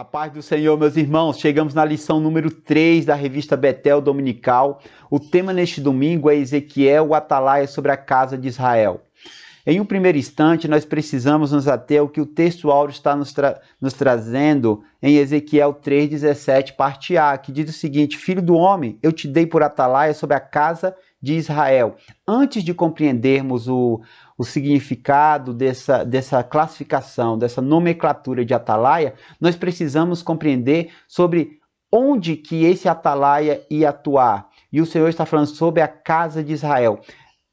A paz do Senhor, meus irmãos, chegamos na lição número 3 da revista Betel Dominical. O tema neste domingo é Ezequiel, o atalaia sobre a casa de Israel. Em um primeiro instante, nós precisamos nos ater ao que o texto áureo está nos trazendo em Ezequiel 3,17, parte A, que diz o seguinte: Filho do homem, eu te dei por atalaia sobre a casa de Israel. Antes de compreendermos o significado dessa classificação, dessa nomenclatura de atalaia, nós precisamos compreender sobre onde que esse atalaia ia atuar. E o Senhor está falando sobre a casa de Israel.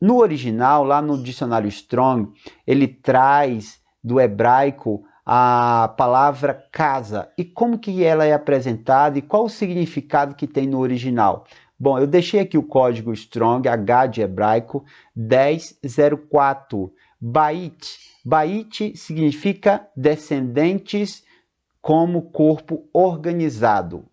No original, lá no dicionário Strong, ele traz do hebraico a palavra casa. E como que ela é apresentada e qual o significado que tem no original? Bom, eu deixei aqui o código Strong, H de hebraico, 1004. Bait. Bait significa descendentes como corpo organizado.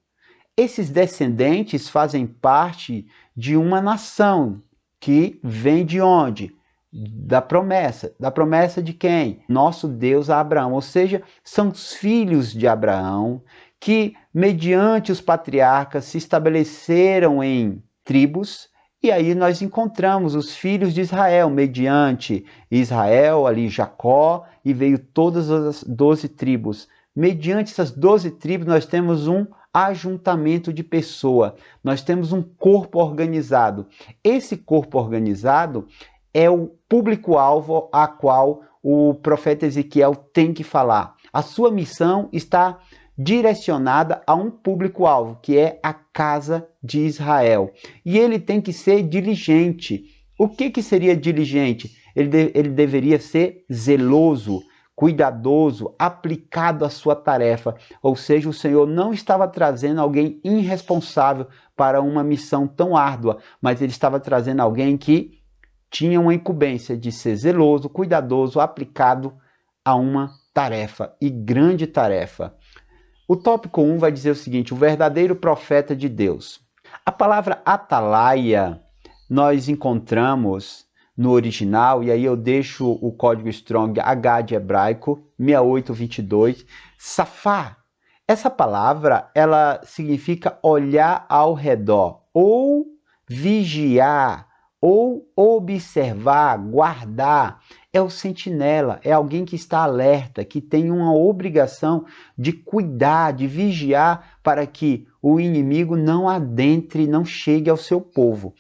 Esses descendentes fazem parte de uma nação que vem de onde? Da promessa. Da promessa de quem? Nosso Deus a Abraão. Ou seja, são os filhos de Abraão que, mediante os patriarcas, se estabeleceram em tribos. E aí nós encontramos os filhos de Israel, mediante Israel, ali Jacó, e veio todas as 12 tribos. Mediante essas 12 tribos, nós temos um ajuntamento de pessoa, nós temos um corpo organizado. Esse corpo organizado é o público-alvo a qual o profeta Ezequiel tem que falar. A sua missão está direcionada a um público-alvo, que é a casa de Israel. E ele tem que ser diligente. O que seria diligente? Ele deveria ser zeloso, cuidadoso, aplicado à sua tarefa. Ou seja, o Senhor não estava trazendo alguém irresponsável para uma missão tão árdua, mas ele estava trazendo alguém que tinha uma incumbência de ser zeloso, cuidadoso, aplicado a uma tarefa, e grande tarefa. O tópico 1 vai dizer o seguinte: o verdadeiro profeta de Deus. A palavra atalaia nós encontramos no original, e aí eu deixo o código Strong H de hebraico, 6822, safá. Essa palavra, ela significa olhar ao redor, ou vigiar, ou observar, guardar. É o sentinela, é alguém que está alerta, que tem uma obrigação de cuidar, de vigiar para que o inimigo não adentre, não chegue ao seu povo.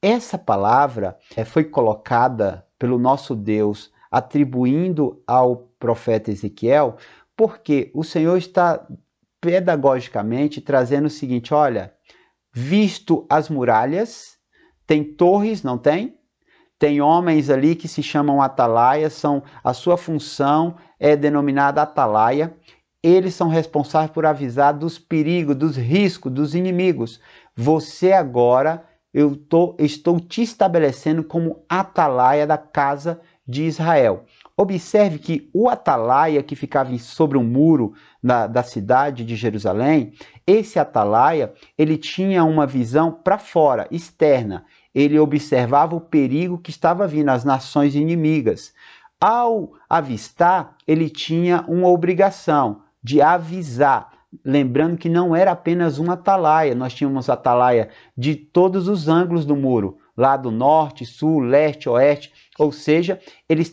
Essa palavra foi colocada pelo nosso Deus, atribuindo ao profeta Ezequiel, porque o Senhor está pedagogicamente trazendo o seguinte: olha, visto as muralhas, tem torres, não tem? Tem homens ali que se chamam atalaia, a sua função é denominada atalaia. Eles são responsáveis por avisar dos perigos, dos riscos, dos inimigos. Você agora, eu estou te estabelecendo como atalaia da casa de Israel. Observe que o atalaia que ficava sobre um muro da cidade de Jerusalém, esse atalaia, ele tinha uma visão para fora, externa. Ele observava o perigo que estava vindo, as nações inimigas. Ao avistar, ele tinha uma obrigação de avisar. Lembrando que não era apenas uma atalaia, nós tínhamos atalaia de todos os ângulos do muro, lado norte, sul, leste, oeste, ou seja, eles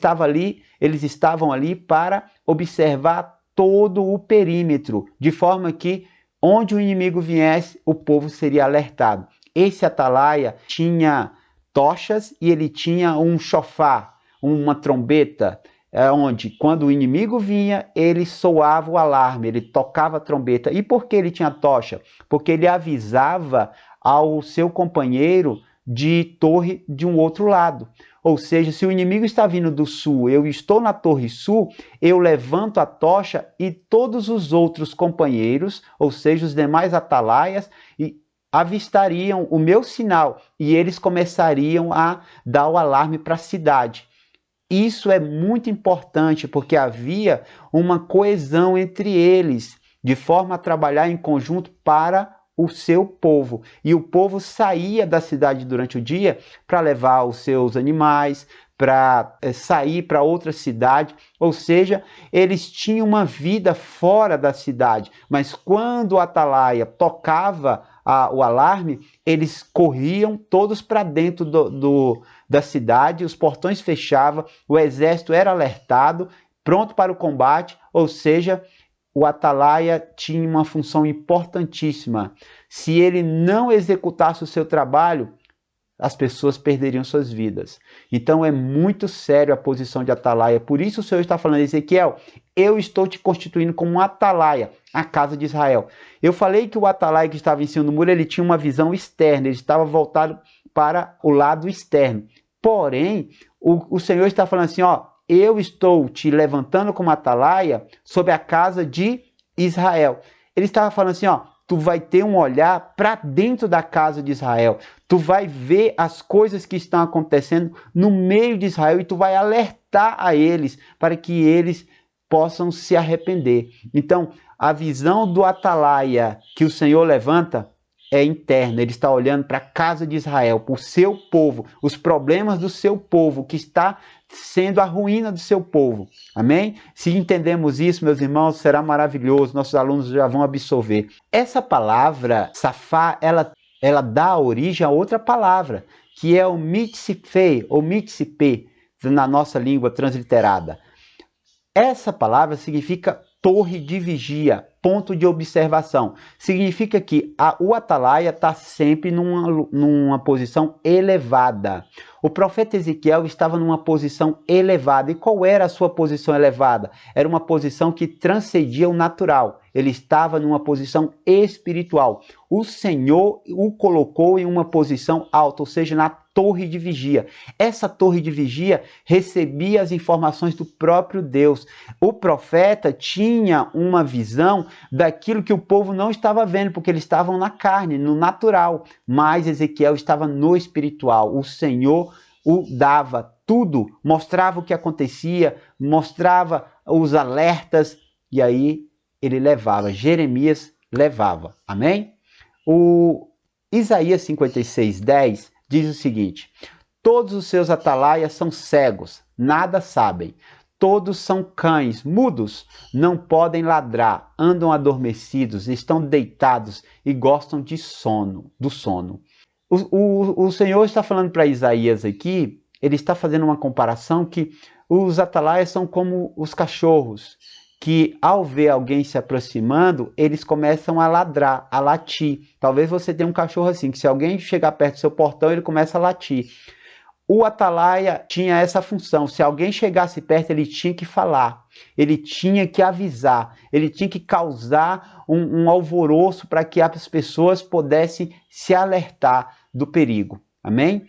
estavam ali para observar todo o perímetro, de forma que onde o inimigo viesse, o povo seria alertado. Esse atalaia tinha tochas e ele tinha um chofar, uma trombeta, onde quando o inimigo vinha, ele soava o alarme, ele tocava a trombeta. E por que ele tinha tocha? Porque ele avisava ao seu companheiro de torre de um outro lado. Ou seja, se o inimigo está vindo do sul, eu estou na torre sul, eu levanto a tocha e todos os outros companheiros, ou seja, os demais atalaias, avistariam o meu sinal e eles começariam a dar o alarme para a cidade. Isso é muito importante porque havia uma coesão entre eles, de forma a trabalhar em conjunto para o seu povo. E o povo saía da cidade durante o dia para levar os seus animais, para sair para outra cidade, ou seja, eles tinham uma vida fora da cidade, mas quando o atalaia tocava o alarme, eles corriam todos para dentro da cidade, os portões fechavam, o exército era alertado, pronto para o combate, ou seja, o atalaia tinha uma função importantíssima. Se ele não executasse o seu trabalho, as pessoas perderiam suas vidas. Então é muito sério a posição de atalaia. Por isso o Senhor está falando, Ezequiel, eu estou te constituindo como um atalaia, a casa de Israel. Eu falei que o atalaia que estava em cima do muro, ele tinha uma visão externa, ele estava voltado para o lado externo. Porém, o Senhor está falando assim, ó, eu estou te levantando como atalaia sobre a casa de Israel. Ele estava falando assim, ó, tu vai ter um olhar para dentro da casa de Israel. Tu vai ver as coisas que estão acontecendo no meio de Israel e tu vai alertar a eles para que eles possam se arrepender. Então, a visão do atalaia que o Senhor levanta é interna. Ele está olhando para a casa de Israel, para o seu povo, os problemas do seu povo, que está sendo a ruína do seu povo. Amém? Se entendemos isso, meus irmãos, será maravilhoso. Nossos alunos já vão absorver. Essa palavra, safá, ela dá origem a outra palavra, que é o mitzipei, ou mitzipe, na nossa língua transliterada. Essa palavra significa torre de vigia, ponto de observação. Significa que o atalaia está sempre numa posição elevada. O profeta Ezequiel estava numa posição elevada. E qual era a sua posição elevada? Era uma posição que transcendia o natural. Ele estava numa posição espiritual. O Senhor o colocou em uma posição alta, ou seja, na torre de vigia. Essa torre de vigia recebia as informações do próprio Deus. O profeta tinha uma visão daquilo que o povo não estava vendo, porque eles estavam na carne, no natural. Mas Ezequiel estava no espiritual. O Senhor o dava tudo, mostrava o que acontecia, mostrava os alertas, e aí ele levava, Jeremias levava. Amém? O Isaías 56:10 diz o seguinte: todos os seus atalaias são cegos, nada sabem. Todos são cães, mudos, não podem ladrar, andam adormecidos, estão deitados e gostam de sono, do sono. O Senhor está falando para Isaías aqui, ele está fazendo uma comparação que os atalaias são como os cachorros, que ao ver alguém se aproximando, eles começam a ladrar, a latir. Talvez você tenha um cachorro assim, que se alguém chegar perto do seu portão, ele começa a latir. O atalaia tinha essa função, se alguém chegasse perto, ele tinha que falar, ele tinha que avisar, ele tinha que causar um alvoroço para que as pessoas pudessem se alertar do perigo. Amém?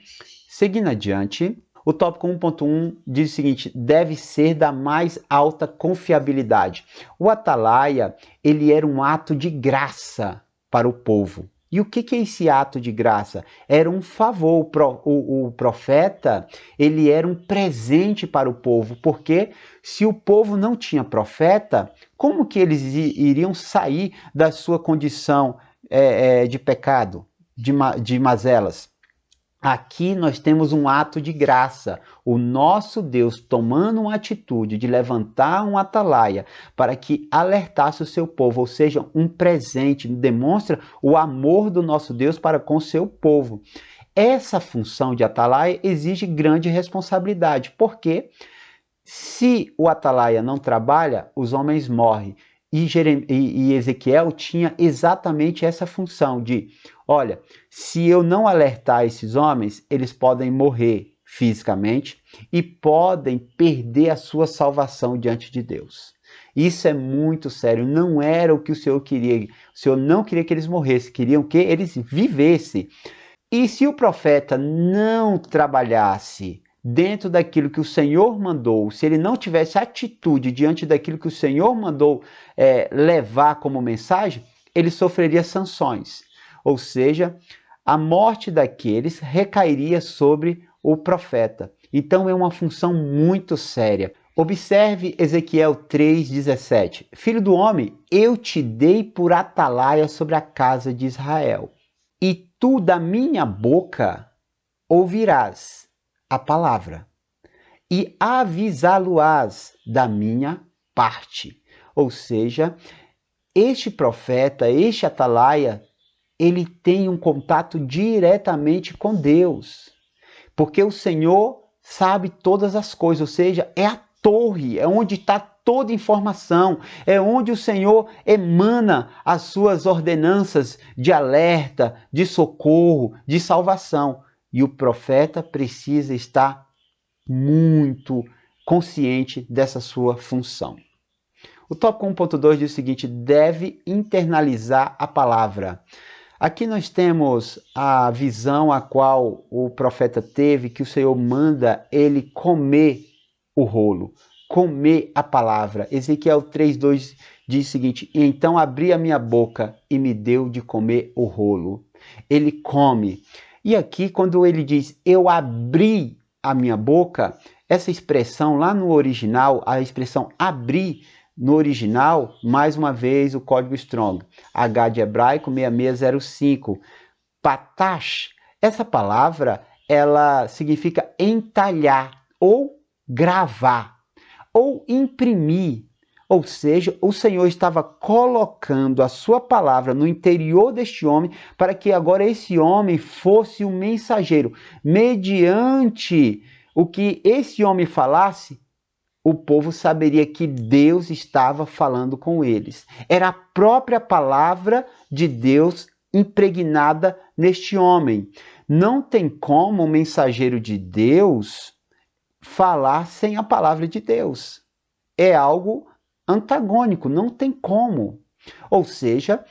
Seguindo adiante, o tópico 1.1 diz o seguinte: deve ser da mais alta confiabilidade. O atalaia, ele era um ato de graça para o povo. E o que é esse ato de graça? Era um favor. O profeta, ele era um presente para o povo, porque se o povo não tinha profeta, como que eles iriam sair da sua condição de pecado, de mazelas? Aqui nós temos um ato de graça, o nosso Deus tomando uma atitude de levantar um atalaia para que alertasse o seu povo, ou seja, um presente, demonstra o amor do nosso Deus para com o seu povo. Essa função de atalaia exige grande responsabilidade, porque se o atalaia não trabalha, os homens morrem. E Ezequiel tinha exatamente essa função de, olha, se eu não alertar esses homens, eles podem morrer fisicamente e podem perder a sua salvação diante de Deus. Isso é muito sério, não era o que o Senhor queria. O Senhor não queria que eles morressem, queriam que eles vivessem. E se o profeta não trabalhasse dentro daquilo que o Senhor mandou, se ele não tivesse atitude diante daquilo que o Senhor mandou levar como mensagem, ele sofreria sanções. Ou seja, a morte daqueles recairia sobre o profeta. Então é uma função muito séria. Observe Ezequiel 3,17. Filho do homem, eu te dei por atalaia sobre a casa de Israel, e tu da minha boca ouvirás a palavra. e avisá-lo-ás da minha parte. Ou seja, este profeta, este atalaia, ele tem um contato diretamente com Deus, porque o Senhor sabe todas as coisas, ou seja, é a torre, é onde está toda informação, é onde o Senhor emana as suas ordenanças de alerta, de socorro, de salvação. E o profeta precisa estar muito consciente dessa sua função. O tópico 1.2 diz o seguinte: deve internalizar a palavra. Aqui nós temos a visão a qual o profeta teve, que o Senhor manda ele comer o rolo, comer a palavra. Ezequiel 3:2 diz o seguinte: e então abri a minha boca e me deu de comer o rolo. Ele come. E aqui quando ele diz eu abri a minha boca, essa expressão lá no original, a expressão abrir, no original, mais uma vez, o código Strong, H de hebraico 6605, patash, essa palavra, ela significa entalhar, ou gravar, ou imprimir, ou seja, o Senhor estava colocando a sua palavra no interior deste homem, para que agora esse homem fosse um mensageiro, mediante o que esse homem falasse, o povo saberia que Deus estava falando com eles. Era a própria palavra de Deus impregnada neste homem. Não tem como um mensageiro de Deus falar sem a palavra de Deus. É algo antagônico, não tem como. Ou seja,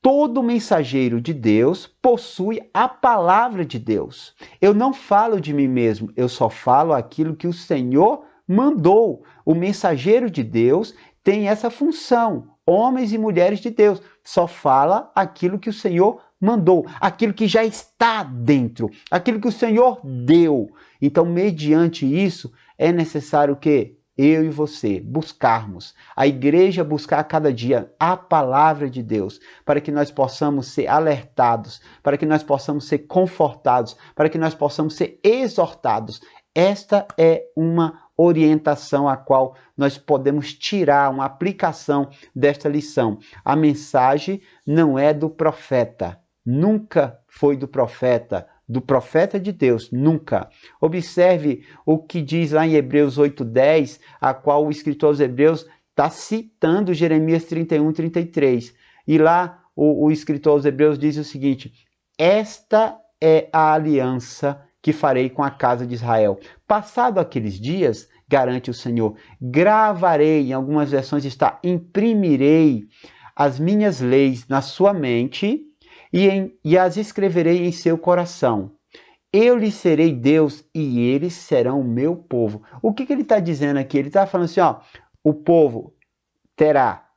todo mensageiro de Deus possui a palavra de Deus. Eu não falo de mim mesmo, eu só falo aquilo que o Senhor mandou. O mensageiro de Deus tem essa função. Homens e mulheres de Deus só fala aquilo que o Senhor mandou, aquilo que já está dentro, aquilo que o Senhor deu. Então, mediante isso, é necessário que eu e você buscarmos, a igreja buscar a cada dia a palavra de Deus, para que nós possamos ser alertados, para que nós possamos ser confortados, para que nós possamos ser exortados. Esta é uma orientação a qual nós podemos tirar uma aplicação desta lição. A mensagem não é do profeta, nunca foi do profeta de Deus, nunca. Observe o que diz lá em Hebreus 8:10, a qual o escritor aos Hebreus está citando Jeremias 31:33. E lá o escritor aos Hebreus diz o seguinte: esta é a aliança que farei com a casa de Israel. Passado aqueles dias, garante o Senhor, gravarei, em algumas versões está, imprimirei as minhas leis na sua mente e as escreverei em seu coração. Eu lhes serei Deus e eles serão o meu povo. O que ele está dizendo aqui? Ele está falando assim, ó, o povo terá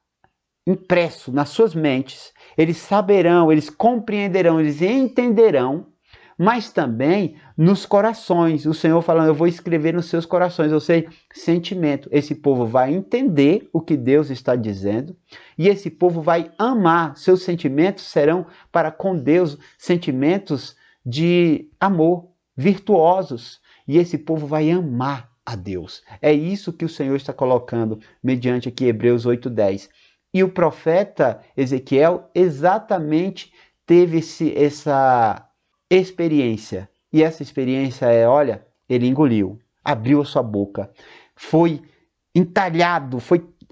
impresso nas suas mentes, eles saberão, eles compreenderão, eles entenderão, mas também nos corações. O Senhor falando, eu vou escrever nos seus corações, ou seja, sentimento. Esse povo vai entender o que Deus está dizendo e esse povo vai amar. Seus sentimentos serão para com Deus sentimentos de amor, virtuosos. E esse povo vai amar a Deus. É isso que o Senhor está colocando mediante aqui Hebreus 8:10. E o profeta Ezequiel exatamente teve essa experiência. E essa experiência é, olha, ele engoliu, abriu a sua boca, foi entalhado,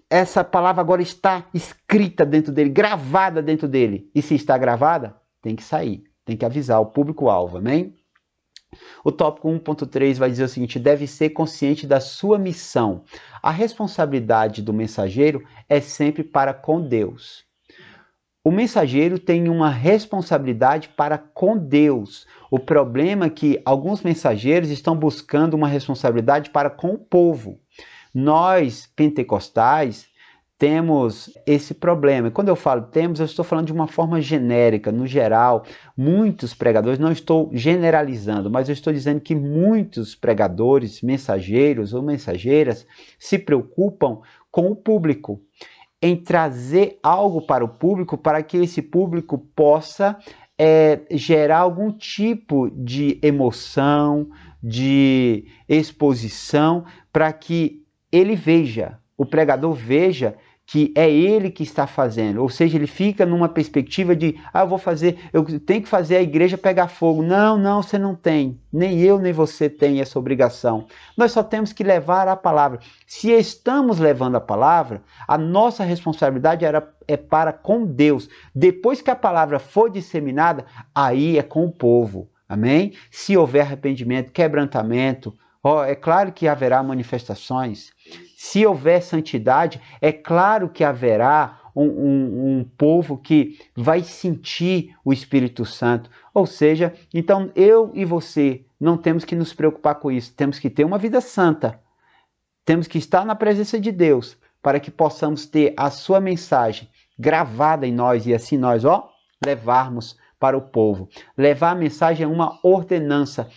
essa palavra agora está escrita dentro dele, gravada dentro dele. E se está gravada, tem que sair, tem que avisar o público-alvo, amém? O tópico 1.3 vai dizer o seguinte: deve ser consciente da sua missão. A responsabilidade do mensageiro é sempre para com Deus. O mensageiro tem uma responsabilidade para com Deus. O problema é que alguns mensageiros estão buscando uma responsabilidade para com o povo. Nós, pentecostais, temos esse problema. Quando eu falo temos, eu estou falando de uma forma genérica, no geral. Muitos pregadores, não estou generalizando, mas eu estou dizendo que muitos pregadores, mensageiros ou mensageiras se preocupam com o público, em trazer algo para o público, para que esse público possa gerar algum tipo de emoção, de exposição, para que ele veja, o pregador veja que é ele que está fazendo, ou seja, ele fica numa perspectiva de, eu tenho que fazer a igreja pegar fogo. Não, você não tem, nem eu nem você tem essa obrigação. Nós só temos que levar a palavra. Se estamos levando a palavra, a nossa responsabilidade é para com Deus. Depois que a palavra for disseminada, aí é com o povo, amém? Se houver arrependimento, quebrantamento, é claro que haverá manifestações. Se houver santidade, é claro que haverá um povo que vai sentir o Espírito Santo. Ou seja, então eu e você não temos que nos preocupar com isso. Temos que ter uma vida santa. Temos que estar na presença de Deus para que possamos ter a sua mensagem gravada em nós e assim nós, levarmos para o povo. Levar a mensagem é uma ordenança.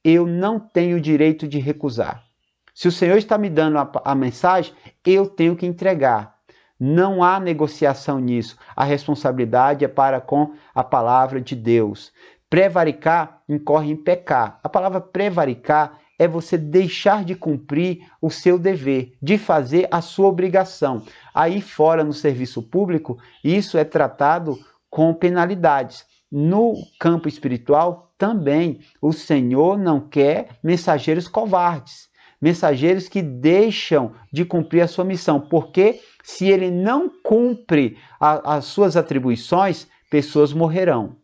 Eu não tenho o direito de recusar. Se o Senhor está me dando a mensagem, eu tenho que entregar. Não há negociação nisso. A responsabilidade é para com a palavra de Deus. Prevaricar incorre em pecar. A palavra prevaricar é você deixar de cumprir o seu dever, de fazer a sua obrigação. Aí fora no serviço público, isso é tratado com penalidades. No campo espiritual, também, o Senhor não quer mensageiros covardes. Mensageiros que deixam de cumprir a sua missão, porque se ele não cumpre as suas atribuições, pessoas morrerão,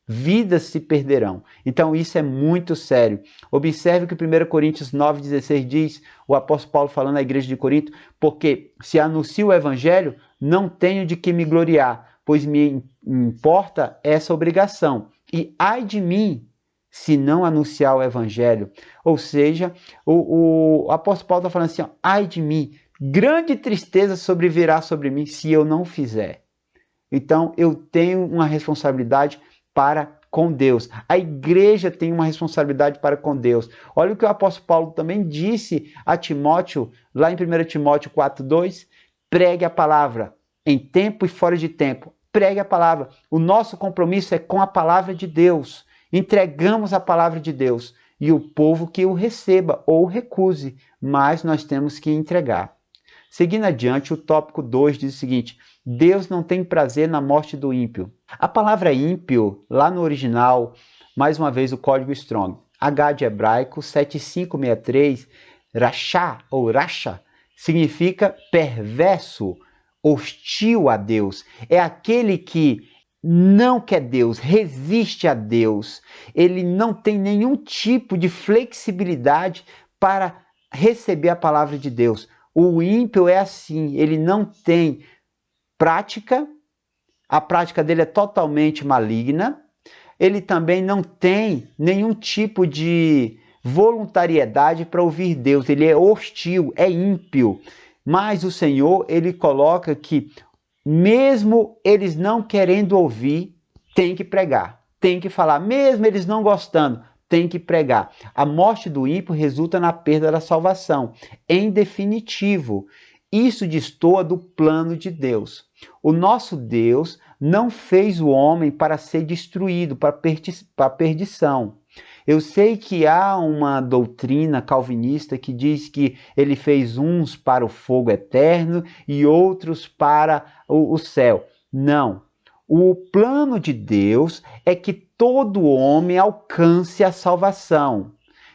vidas se perderão. Então isso é muito sério. Observe que 1 Coríntios 9,16 diz, o apóstolo Paulo falando à igreja de Corinto, porque se anuncio o evangelho, não tenho de que me gloriar, pois me importa essa obrigação. E ai de mim, se não anunciar o evangelho. Ou seja, o apóstolo Paulo está falando assim, ai de mim, grande tristeza sobrevirá sobre mim se eu não fizer. Então, eu tenho uma responsabilidade para com Deus. A igreja tem uma responsabilidade para com Deus. Olha o que o apóstolo Paulo também disse a Timóteo, lá em 1 Timóteo 4,2, pregue a palavra em tempo e fora de tempo. Pregue a palavra. O nosso compromisso é com a palavra de Deus. Entregamos a palavra de Deus e o povo que o receba ou recuse, mas nós temos que entregar. Seguindo adiante, o tópico 2 diz o seguinte, Deus não tem prazer na morte do ímpio. A palavra ímpio, lá no original, mais uma vez o código Strong, H de hebraico 7563, rachá ou racha, significa perverso, hostil a Deus. É aquele que não quer Deus, resiste a Deus. Ele não tem nenhum tipo de flexibilidade para receber a palavra de Deus. O ímpio é assim, ele não tem prática, a prática dele é totalmente maligna, ele também não tem nenhum tipo de voluntariedade para ouvir Deus, ele é hostil, é ímpio. Mas o Senhor, ele coloca que mesmo eles não querendo ouvir, tem que pregar, tem que falar, mesmo eles não gostando, tem que pregar. A morte do ímpio resulta na perda da salvação. Em definitivo, isso destoa do plano de Deus. O nosso Deus não fez o homem para ser destruído, para a perdição. Eu sei que há uma doutrina calvinista que diz que ele fez uns para o fogo eterno e outros para o céu. Não. O plano de Deus é que todo homem alcance a salvação.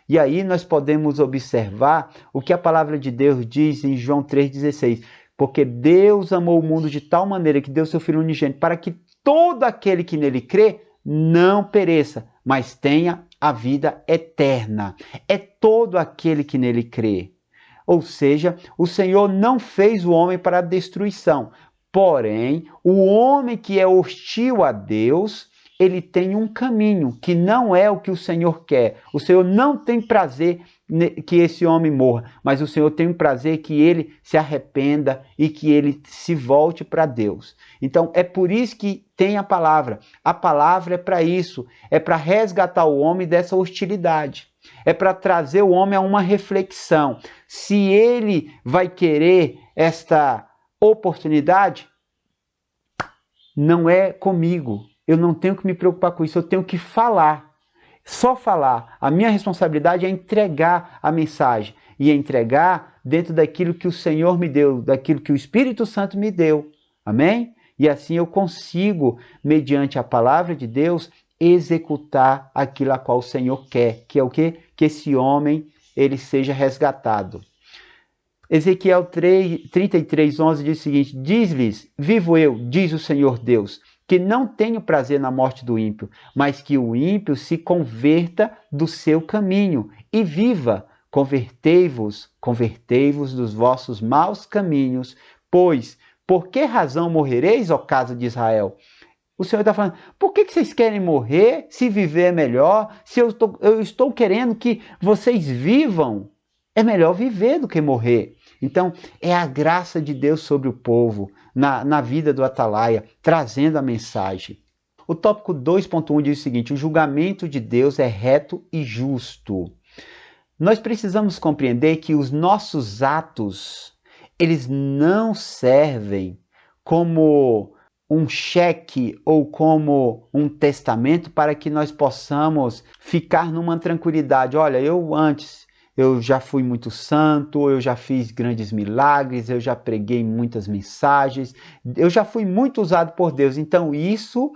E aí nós podemos observar o que a palavra de Deus diz em João 3,16. Porque Deus amou o mundo de tal maneira que deu seu Filho unigênito para que todo aquele que nele crê não pereça, mas tenha a vida eterna. É todo aquele que nele crê. Ou seja, o Senhor não fez o homem para a destruição. Porém, o homem que é hostil a Deus, ele tem um caminho que não é o que o Senhor quer. O Senhor não tem prazer que esse homem morra, mas o Senhor tem um prazer que ele se arrependa e que ele se volte para Deus. Então, é por isso que tem a palavra. A palavra é para isso, é para resgatar o homem dessa hostilidade. É para trazer o homem a uma reflexão. Se ele vai querer esta oportunidade, não é comigo. Eu não tenho que me preocupar com isso, eu tenho que falar. só falar. A minha responsabilidade é entregar a mensagem e entregar dentro daquilo que o Senhor me deu, daquilo que o Espírito Santo me deu. Amém? E assim eu consigo, mediante a palavra de Deus, executar aquilo a qual o Senhor quer, que é o quê? Que esse homem ele seja resgatado. Ezequiel 33:11 diz o seguinte: diz-lhes, vivo eu, diz o Senhor Deus, que não tenho prazer na morte do ímpio, mas que o ímpio se converta do seu caminho e viva. Convertei-vos dos vossos maus caminhos, pois, por que razão morrereis, ó casa de Israel? O Senhor está falando, por que vocês querem morrer se viver é melhor? Se eu estou querendo que vocês vivam, é melhor viver do que morrer. Então, é a graça de Deus sobre o povo, na vida do Atalaia, trazendo a mensagem. O tópico 2.1 diz o seguinte: o julgamento de Deus é reto e justo. Nós precisamos compreender que os nossos atos, eles não servem como um cheque ou como um testamento para que nós possamos ficar numa tranquilidade. Olha, eu já fui muito santo, eu já fiz grandes milagres, eu já preguei muitas mensagens, eu já fui muito usado por Deus. Então isso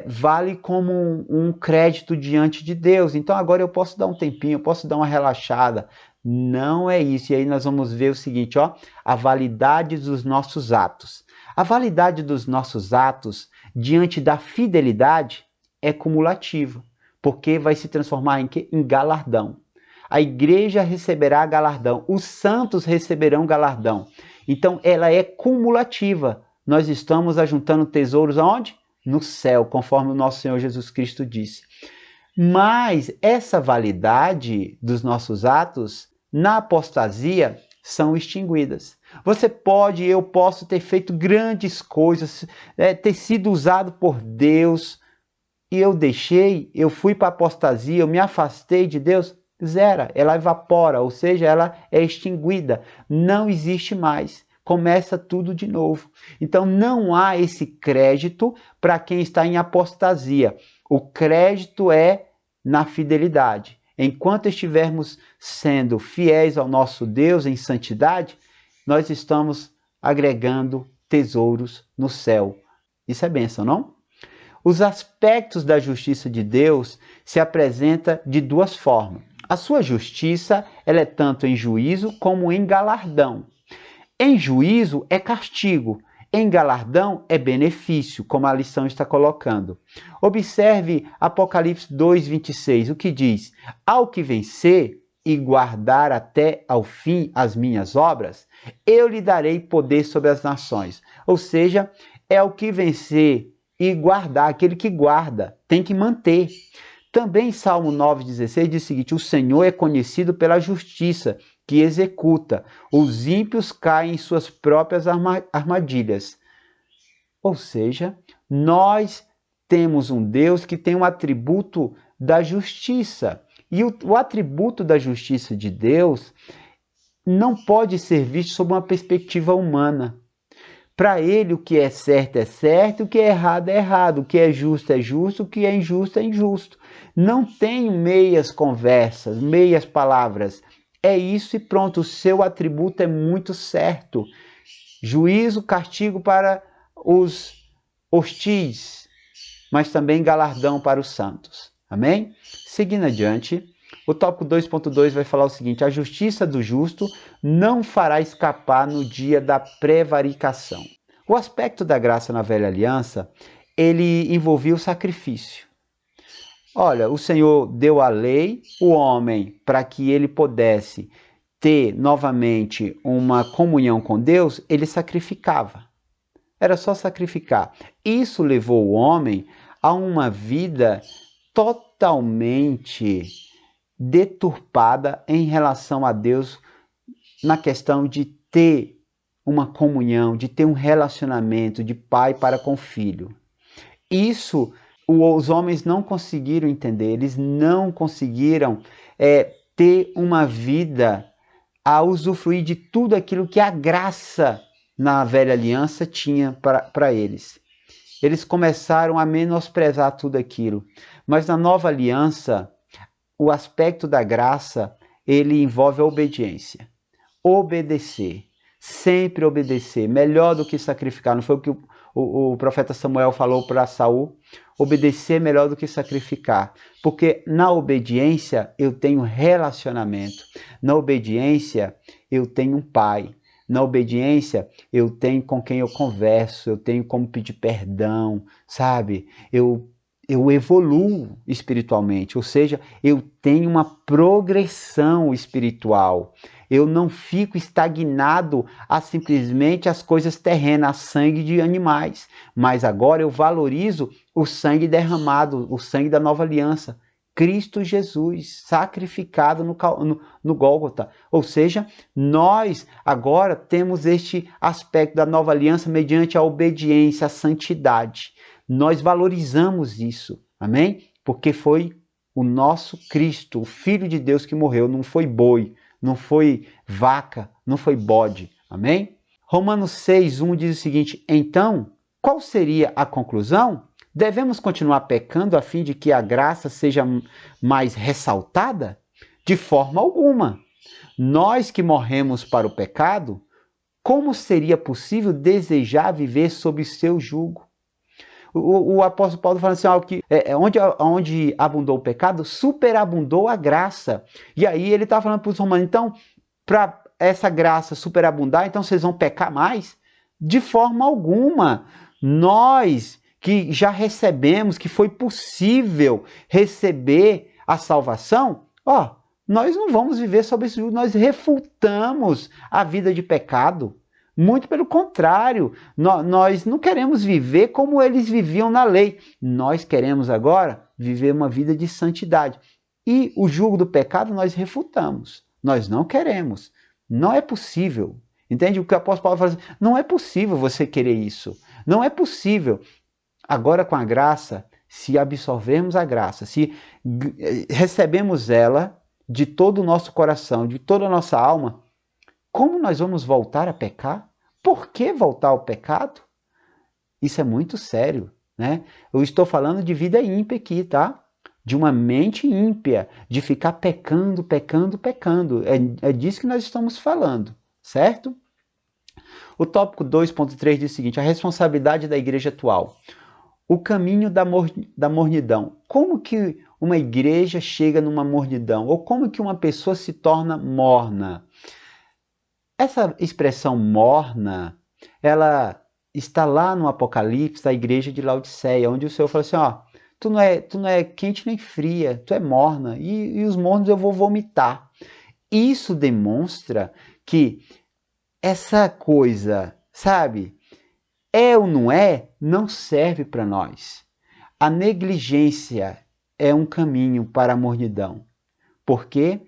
vale como um crédito diante de Deus. Então agora eu posso dar um tempinho, eu posso dar uma relaxada. Não é isso. E aí nós vamos ver o seguinte, ó, a validade dos nossos atos. A validade dos nossos atos diante da fidelidade é cumulativa, porque vai se transformar em quê? Em galardão. A igreja receberá galardão, os santos receberão galardão. Então ela é cumulativa. Nós estamos ajuntando tesouros aonde? No céu, conforme o nosso Senhor Jesus Cristo disse. Mas essa validade dos nossos atos, na apostasia, são extinguidas. Eu posso ter feito grandes coisas, ter sido usado por Deus, e eu fui para a apostasia, eu me afastei de Deus, zera, ela evapora, ou seja, ela é extinguida, não existe mais. Começa tudo de novo. Então não há esse crédito para quem está em apostasia. O crédito é na fidelidade. Enquanto estivermos sendo fiéis ao nosso Deus em santidade, nós estamos agregando tesouros no céu. Isso é bênção, não? Os aspectos da justiça de Deus se apresentam de duas formas. A sua justiça, ela é tanto em juízo como em galardão. Em juízo é castigo, em galardão é benefício, como a lição está colocando. Observe Apocalipse 2:26, o que diz: ao que vencer e guardar até ao fim as minhas obras, eu lhe darei poder sobre as nações. Ou seja, é o que vencer e guardar, aquele que guarda, tem que manter. Também Salmo 9:16 diz o seguinte: o Senhor é conhecido pela justiça, que executa, os ímpios caem em suas próprias armadilhas. Ou seja, nós temos um Deus que tem um atributo da justiça. E o atributo da justiça de Deus não pode ser visto sob uma perspectiva humana. Para ele, o que é certo, o que é errado, o que é justo, o que é injusto. Não tem meias conversas, meias palavras. É isso e pronto, o seu atributo é muito certo. Juízo, castigo para os hostis, mas também galardão para os santos. Amém? Seguindo adiante, o tópico 2.2 vai falar o seguinte: a justiça do justo não fará escapar no dia da prevaricação. O aspecto da graça na velha aliança, ele envolvia o sacrifício. Olha, o Senhor deu a lei, o homem, para que ele pudesse ter novamente uma comunhão com Deus, ele sacrificava. Era só sacrificar. Isso levou o homem a uma vida totalmente deturpada em relação a Deus, na questão de ter uma comunhão, de ter um relacionamento de pai para com filho. Isso os homens não conseguiram entender, eles não conseguiram ter uma vida a usufruir de tudo aquilo que a graça na velha aliança tinha para eles. eles começaram a menosprezar tudo aquilo. Mas na nova aliança, o aspecto da graça, ele envolve a obediência. Obedecer, sempre obedecer, melhor do que sacrificar. Não foi o que o profeta Samuel falou para Saul? Obedecer melhor do que sacrificar, porque na obediência eu tenho relacionamento, na obediência eu tenho um pai, na obediência eu tenho com quem eu converso, eu tenho como pedir perdão, sabe? Eu evoluo espiritualmente, ou seja, eu tenho uma progressão espiritual. Eu não fico estagnado a simplesmente as coisas terrenas, sangue de animais, mas agora eu valorizo o sangue derramado, o sangue da nova aliança, Cristo Jesus, sacrificado no Gólgota. Ou seja, nós agora temos este aspecto da nova aliança mediante a obediência, a santidade. Nós valorizamos isso, amém? Porque foi o nosso Cristo, o Filho de Deus que morreu, não foi boi, não foi vaca, não foi bode, amém? Romanos 6:1 diz o seguinte: então, qual seria a conclusão? Devemos continuar pecando a fim de que a graça seja mais ressaltada? De forma alguma. Nós que morremos para o pecado, como seria possível desejar viver sob seu jugo? O apóstolo Paulo fala assim, que onde abundou o pecado, superabundou a graça. E aí ele está falando para os romanos, então, para essa graça superabundar, então vocês vão pecar mais? De forma alguma. Nós que já recebemos, que foi possível receber a salvação, nós não vamos viver sob esse jugo, nós refutamos a vida de pecado. Muito pelo contrário, nós não queremos viver como eles viviam na lei. Nós queremos agora viver uma vida de santidade. E o jugo do pecado nós refutamos. Nós não queremos. Não é possível. Entende o que o apóstolo Paulo fala? Assim, não é possível você querer isso. Não é possível. Agora com a graça, se absorvermos a graça, se recebemos ela de todo o nosso coração, de toda a nossa alma, como nós vamos voltar a pecar? Por que voltar ao pecado? Isso é muito sério, né? Eu estou falando de vida ímpia aqui, tá? De uma mente ímpia, de ficar pecando, pecando, pecando. É disso que nós estamos falando, certo? O tópico 2.3 diz o seguinte: a responsabilidade da igreja atual. O caminho da mornidão. Como que uma igreja chega numa mornidão? Ou como que uma pessoa se torna morna? Essa expressão morna, ela está lá no Apocalipse da igreja de Laodiceia, onde o Senhor falou assim, tu não é quente nem fria, tu é morna, e os mornos eu vou vomitar. Isso demonstra que essa coisa, sabe, é ou não serve para nós. A negligência é um caminho para a mornidão, porque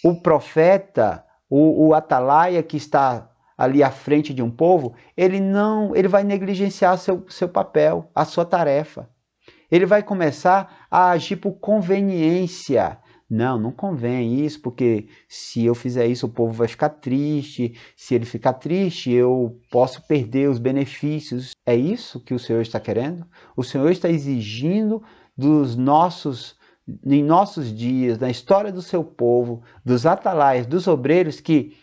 o profeta, o atalaia que está ali à frente de um povo, ele vai negligenciar seu papel, a sua tarefa. Ele vai começar a agir por conveniência. Não convém isso, porque se eu fizer isso o povo vai ficar triste. Se ele ficar triste, eu posso perder os benefícios. É isso que o Senhor está querendo? O Senhor está exigindo em nossos dias, na história do seu povo, dos atalaias, dos obreiros, que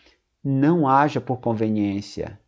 não haja por conveniência,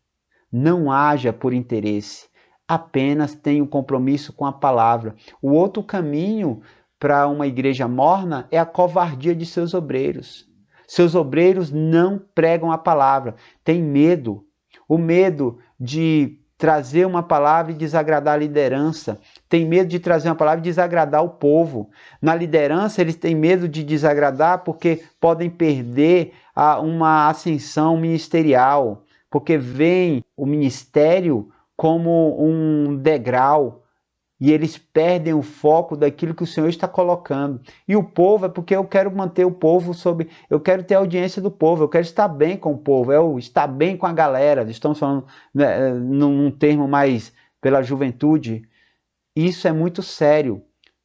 não haja por interesse, apenas tenha um compromisso com a palavra. O outro caminho para uma igreja morna é a covardia de seus obreiros. Seus obreiros não pregam a palavra, têm medo, o medo de trazer uma palavra e desagradar a liderança, tem medo de trazer uma palavra e desagradar o povo. Na liderança, eles têm medo de desagradar porque podem perder uma ascensão ministerial, porque veem o ministério como um degrau e eles perdem o foco daquilo que o Senhor está colocando. E o povo é porque eu quero manter o povo eu quero ter a audiência do povo, eu quero estar bem com o povo, estar bem com a galera. Estamos falando, né, num termo mais pela juventude. Isso é muito sério.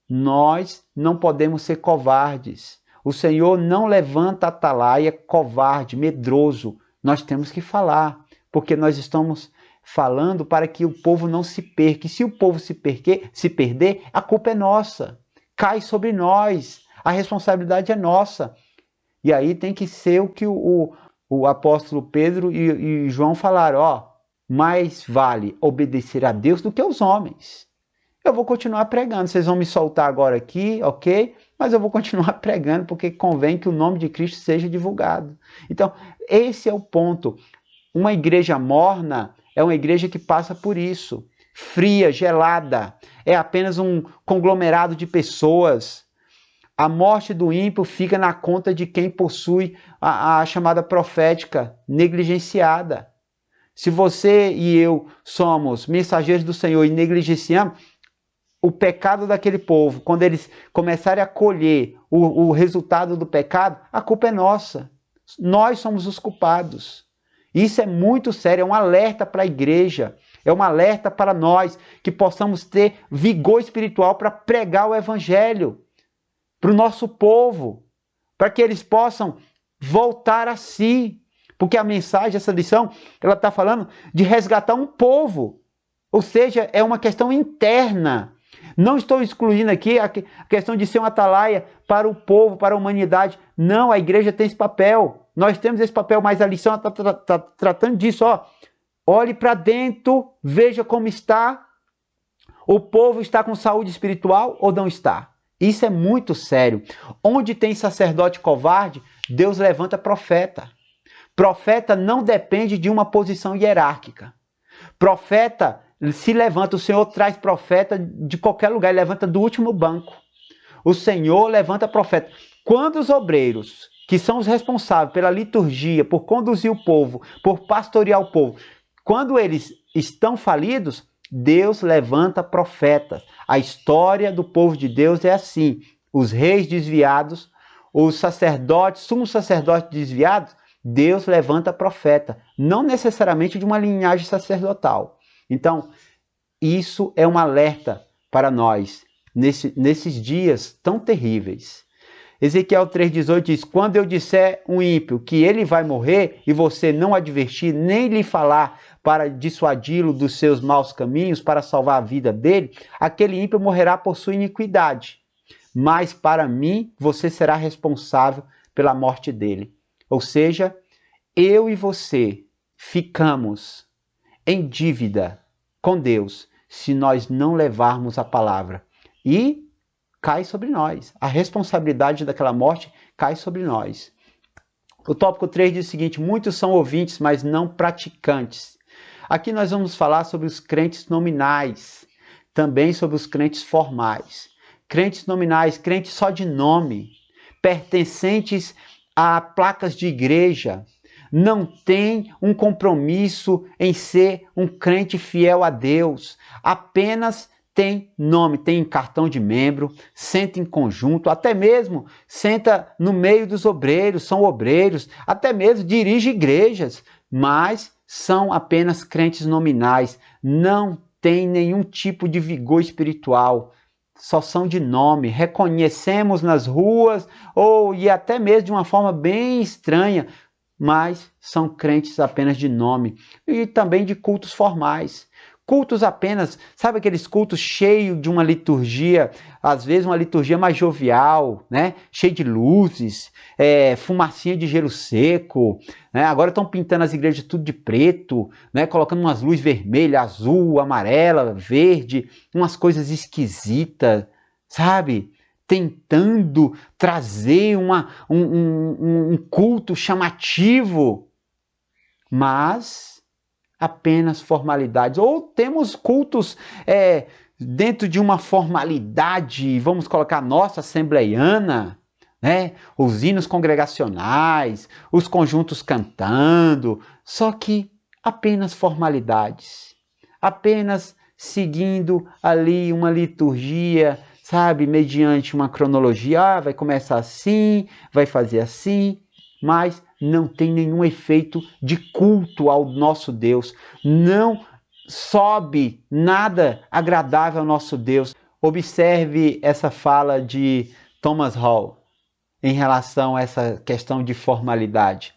Nós não podemos ser covardes. O Senhor não levanta atalaia covarde, medroso. Nós temos que falar, porque nós estamos falando para que o povo não se perca. E se o povo se perder, a culpa é nossa. Cai sobre nós. A responsabilidade é nossa. E aí tem que ser o que o apóstolo Pedro e João falaram, ó, mais vale obedecer a Deus do que aos homens. Eu vou continuar pregando, vocês vão me soltar agora aqui, ok? Mas eu vou continuar pregando porque convém que o nome de Cristo seja divulgado. Então, esse é o ponto. Uma igreja morna é uma igreja que passa por isso. Fria, gelada, é apenas um conglomerado de pessoas. A morte do ímpio fica na conta de quem possui a chamada profética negligenciada. Se você e eu somos mensageiros do Senhor e negligenciamos, o pecado daquele povo, quando eles começarem a colher o resultado do pecado, a culpa é nossa. Nós somos os culpados. Isso é muito sério, é um alerta para a igreja, é um alerta para nós, que possamos ter vigor espiritual para pregar o evangelho para o nosso povo, para que eles possam voltar a si. Porque a mensagem, essa lição, ela está falando de resgatar um povo. Ou seja, é uma questão interna. Não estou excluindo aqui a questão de ser uma atalaia para o povo, para a humanidade. Não, a igreja tem esse papel. Nós temos esse papel, mas a lição está tratando disso. Ó. Olhe para dentro, veja como está. O povo está com saúde espiritual ou não está? Isso é muito sério. Onde tem sacerdote covarde, Deus levanta profeta. Profeta não depende de uma posição hierárquica. Profeta se levanta, o Senhor traz profeta de qualquer lugar, ele levanta do último banco. O Senhor levanta profeta. Quando os obreiros, que são os responsáveis pela liturgia, por conduzir o povo, por pastorear o povo, quando eles estão falidos, Deus levanta profetas. A história do povo de Deus é assim. Os reis desviados, os sacerdotes, sumos sacerdotes desviados, Deus levanta profeta. Não necessariamente de uma linhagem sacerdotal. Então, isso é um alerta para nós, nesses dias tão terríveis. Ezequiel 3,18 diz, quando eu disser um ímpio que ele vai morrer e você não advertir, nem lhe falar para dissuadi-lo dos seus maus caminhos, para salvar a vida dele, aquele ímpio morrerá por sua iniquidade. Mas para mim, você será responsável pela morte dele. Ou seja, eu e você ficamos em dívida com Deus se nós não levarmos a palavra. E cai sobre nós. A responsabilidade daquela morte cai sobre nós. O tópico 3 diz o seguinte, muitos são ouvintes, mas não praticantes. Aqui nós vamos falar sobre os crentes nominais, também sobre os crentes formais. Crentes nominais, crentes só de nome, pertencentes a placas de igreja, não tem um compromisso em ser um crente fiel a Deus, apenas tem nome, tem cartão de membro, senta em conjunto, até mesmo senta no meio dos obreiros, são obreiros, até mesmo dirige igrejas, mas são apenas crentes nominais, não tem nenhum tipo de vigor espiritual, só são de nome, reconhecemos nas ruas e até mesmo de uma forma bem estranha, mas são crentes apenas de nome e também de cultos formais. Cultos apenas, sabe aqueles cultos cheios de uma liturgia, às vezes uma liturgia mais jovial, né? Cheio de luzes, fumacinha de gelo seco, né? Agora estão pintando as igrejas tudo de preto, né? Colocando umas luzes vermelha, azul, amarela, verde, umas coisas esquisitas, sabe? Tentando trazer um culto chamativo, mas apenas formalidades. Ou temos cultos dentro de uma formalidade, vamos colocar nossa assembleiana, né? Os hinos congregacionais, os conjuntos cantando, só que apenas formalidades, apenas seguindo ali uma liturgia, sabe, mediante uma cronologia, vai começar assim, vai fazer assim, mas não tem nenhum efeito de culto ao nosso Deus, não sobe nada agradável ao nosso Deus. Observe essa fala de Thomas Hall em relação a essa questão de formalidade.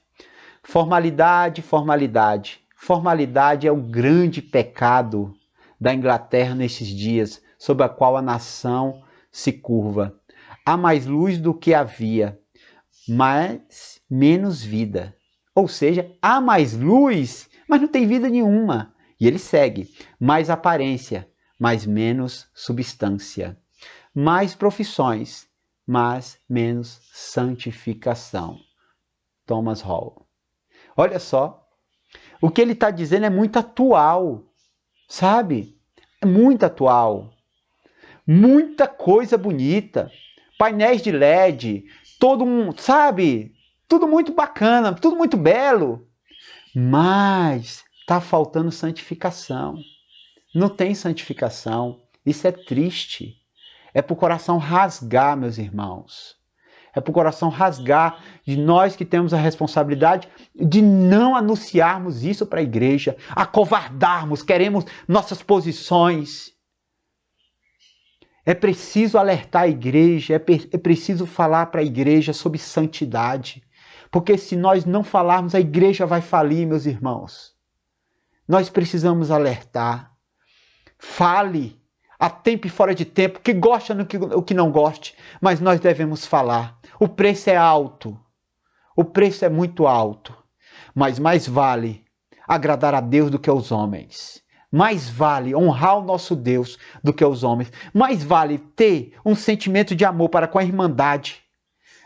Formalidade, formalidade. Formalidade é o grande pecado da Inglaterra nesses dias, sob a qual a nação se curva. Há mais luz do que havia, mas menos vida. Ou seja, há mais luz, mas não tem vida nenhuma. E ele segue: mais aparência, mas menos substância. Mais profissões, mas menos santificação. Thomas Hall. Olha só, o que ele está dizendo é muito atual, sabe? É muito atual. Muita coisa bonita. Painéis de LED, todo um, sabe? Tudo muito bacana, tudo muito belo. Mas está faltando santificação. Não tem santificação. Isso é triste. É para o coração rasgar, meus irmãos. É para o coração rasgar de nós que temos a responsabilidade de não anunciarmos isso para a igreja, acovardarmos, queremos nossas posições. É preciso alertar a igreja, é preciso falar para a igreja sobre santidade. Porque se nós não falarmos, a igreja vai falir, meus irmãos. Nós precisamos alertar. Fale, a tempo e fora de tempo, que gosta o que não goste, mas nós devemos falar. O preço é alto, o preço é muito alto, mas mais vale agradar a Deus do que aos homens. Mais vale honrar o nosso Deus do que aos homens. Mais vale ter um sentimento de amor para com a irmandade,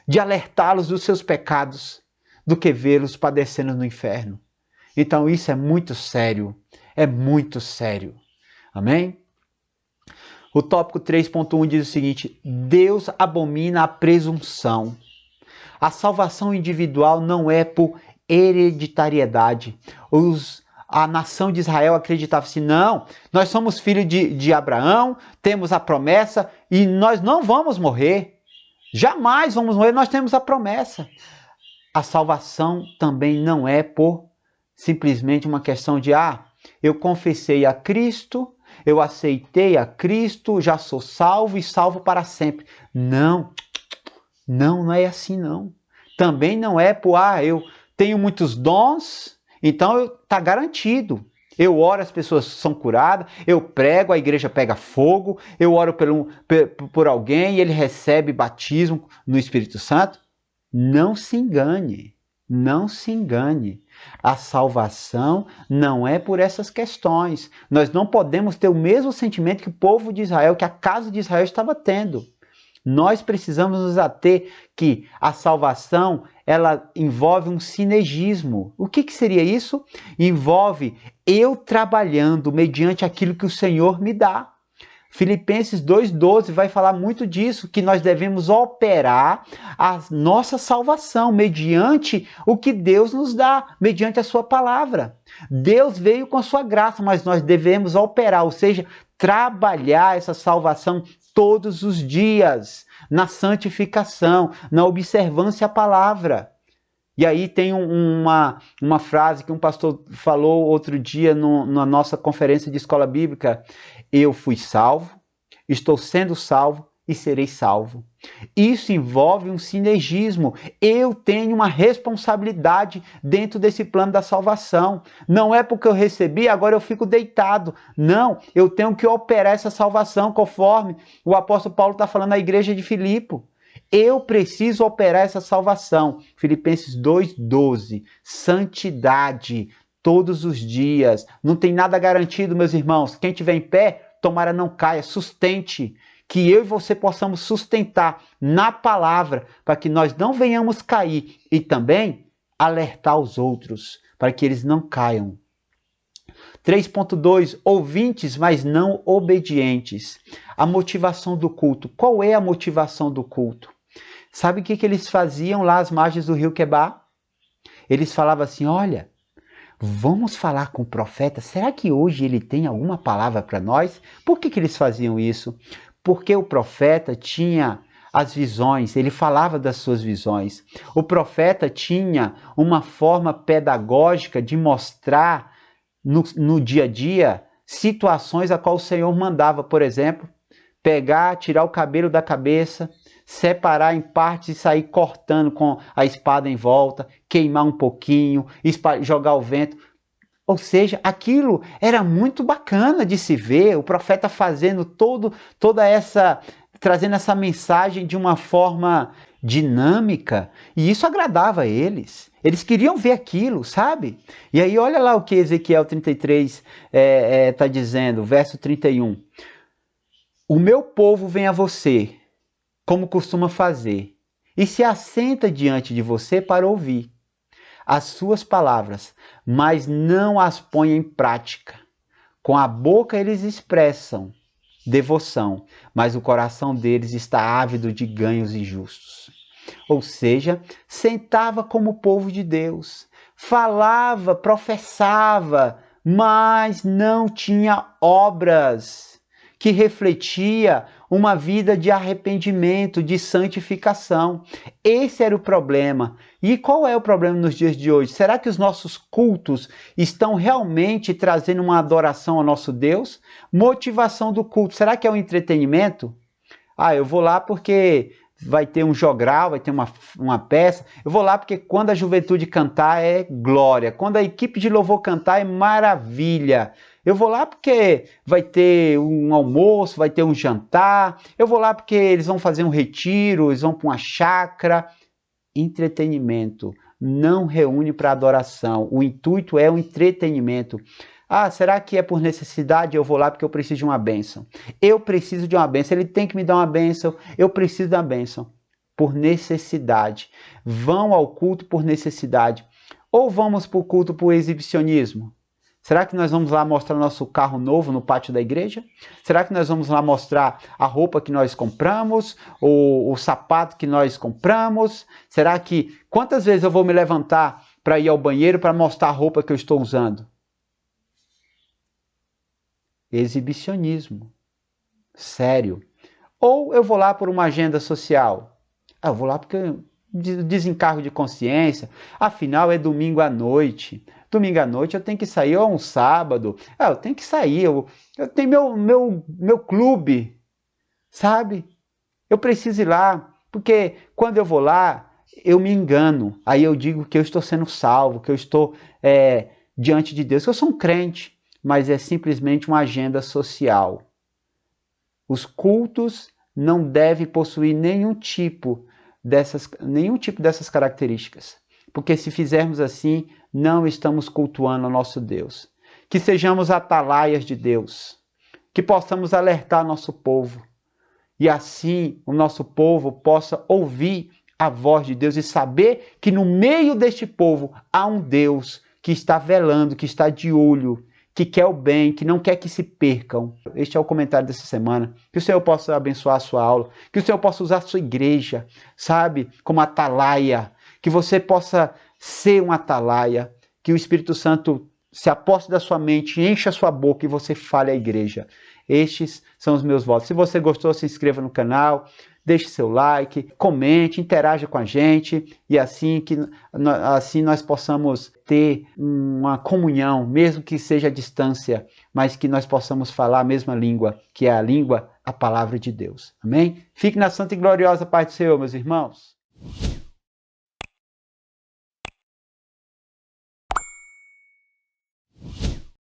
de alertá-los dos seus pecados, do que vê-los padecendo no inferno. Então isso é muito sério, é muito sério. Amém? O tópico 3.1 diz o seguinte: Deus abomina a presunção. A salvação individual não é por hereditariedade. A nação de Israel acreditava assim: não, nós somos filhos de Abraão, temos a promessa e nós não vamos morrer. Jamais vamos morrer, nós temos a promessa. A salvação também não é por simplesmente uma questão de eu confessei a Cristo, eu aceitei a Cristo, já sou salvo e salvo para sempre. Não, não é assim não. Também não é por, eu tenho muitos dons, então está garantido. Eu oro, as pessoas são curadas, eu prego, a igreja pega fogo, eu oro por alguém e ele recebe batismo no Espírito Santo. Não se engane, não se engane. A salvação não é por essas questões. Nós não podemos ter o mesmo sentimento que o povo de Israel, que a casa de Israel estava tendo. Nós precisamos nos ater que a salvação, ela envolve um sinergismo. O que seria isso? Envolve eu trabalhando mediante aquilo que o Senhor me dá. Filipenses 2,12 vai falar muito disso, que nós devemos operar a nossa salvação mediante o que Deus nos dá, mediante a sua palavra. Deus veio com a sua graça, mas nós devemos operar, ou seja, trabalhar essa salvação todos os dias, na santificação, na observância à palavra. E aí tem uma frase que um pastor falou outro dia na nossa conferência de escola bíblica: eu fui salvo, estou sendo salvo e serei salvo. Isso envolve um sinergismo. Eu tenho uma responsabilidade dentro desse plano da salvação. Não é porque eu recebi, agora eu fico deitado. Não, eu tenho que operar essa salvação conforme o apóstolo Paulo está falando à igreja de Filipe. Eu preciso operar essa salvação. Filipenses 2,12. Santidade todos os dias. Não tem nada garantido, meus irmãos. Quem estiver em pé, tomara não caia. Sustente. Que eu e você possamos sustentar na palavra, para que nós não venhamos cair. E também alertar os outros, para que eles não caiam. 3.2, ouvintes, mas não obedientes. A motivação do culto. Qual é a motivação do culto? Sabe o que eles faziam lá às margens do rio Quebar? Eles falavam assim: olha, vamos falar com o profeta, será que hoje ele tem alguma palavra para nós? Por que eles faziam isso? Porque o profeta tinha as visões, ele falava das suas visões. O profeta tinha uma forma pedagógica de mostrar no dia a dia situações a qual o Senhor mandava, por exemplo, pegar, tirar o cabelo da cabeça, separar em partes e sair cortando com a espada em volta, queimar um pouquinho, jogar ao vento. Ou seja, aquilo era muito bacana de se ver, o profeta fazendo trazendo essa mensagem de uma forma dinâmica, e isso agradava a eles. Eles queriam ver aquilo, sabe? E aí olha lá o que Ezequiel 33 está dizendo, verso 31. O meu povo vem a você, como costuma fazer, e se assenta diante de você para ouvir as suas palavras, mas não as põe em prática. Com a boca eles expressam devoção, mas o coração deles está ávido de ganhos injustos. Ou seja, sentava como povo de Deus, falava, professava, mas não tinha obras que refletia uma vida de arrependimento, de santificação. Esse era o problema. E qual é o problema nos dias de hoje? Será que os nossos cultos estão realmente trazendo uma adoração ao nosso Deus? Motivação do culto, será que é um entretenimento? Eu vou lá porque vai ter um jogral, vai ter uma peça. Eu vou lá porque quando a juventude cantar é glória. Quando a equipe de louvor cantar é maravilha. Eu vou lá porque vai ter um almoço, vai ter um jantar. Eu vou lá porque eles vão fazer um retiro, eles vão para uma chácara. Entretenimento não reúne para adoração. O intuito é o entretenimento. Será que é por necessidade? Eu vou lá porque eu preciso de uma bênção. Eu preciso de uma bênção. Ele tem que me dar uma bênção. Eu preciso da bênção. Por necessidade. Vão ao culto por necessidade. Ou vamos para o culto por exibicionismo? Será que nós vamos lá mostrar nosso carro novo no pátio da igreja? Será que nós vamos lá mostrar a roupa que nós compramos? Ou o sapato que nós compramos? Será que... Quantas vezes eu vou me levantar para ir ao banheiro para mostrar a roupa que eu estou usando? Exibicionismo. Sério. Ou eu vou lá por uma agenda social? Eu vou lá porque desencargo de consciência. Afinal, é domingo à noite. Domingo à noite eu tenho que sair, ou é um sábado. Eu tenho que sair. Eu tenho meu clube, sabe? Eu preciso ir lá, porque quando eu vou lá, eu me engano. Aí eu digo que eu estou sendo salvo, que eu estou diante de Deus, que eu sou um crente, mas é simplesmente uma agenda social. Os cultos não devem possuir nenhum tipo dessas características. Porque se fizermos assim, não estamos cultuando o nosso Deus. Que sejamos atalaias de Deus. Que possamos alertar nosso povo. E assim o nosso povo possa ouvir a voz de Deus e saber que no meio deste povo há um Deus que está velando, que está de olho, que quer o bem, que não quer que se percam. Este é o comentário dessa semana. Que o Senhor possa abençoar a sua aula, que o Senhor possa usar a sua igreja, sabe, como atalaia, que você possa ser um atalaia, que o Espírito Santo se aposte da sua mente, encha a sua boca e você fale à igreja. Estes são os meus votos. Se você gostou, se inscreva no canal, deixe seu like, comente, interaja com a gente e assim nós possamos ter uma comunhão, mesmo que seja à distância, mas que nós possamos falar a mesma língua, que é a língua, a palavra de Deus. Amém? Fique na santa e gloriosa paz do Senhor, meus irmãos.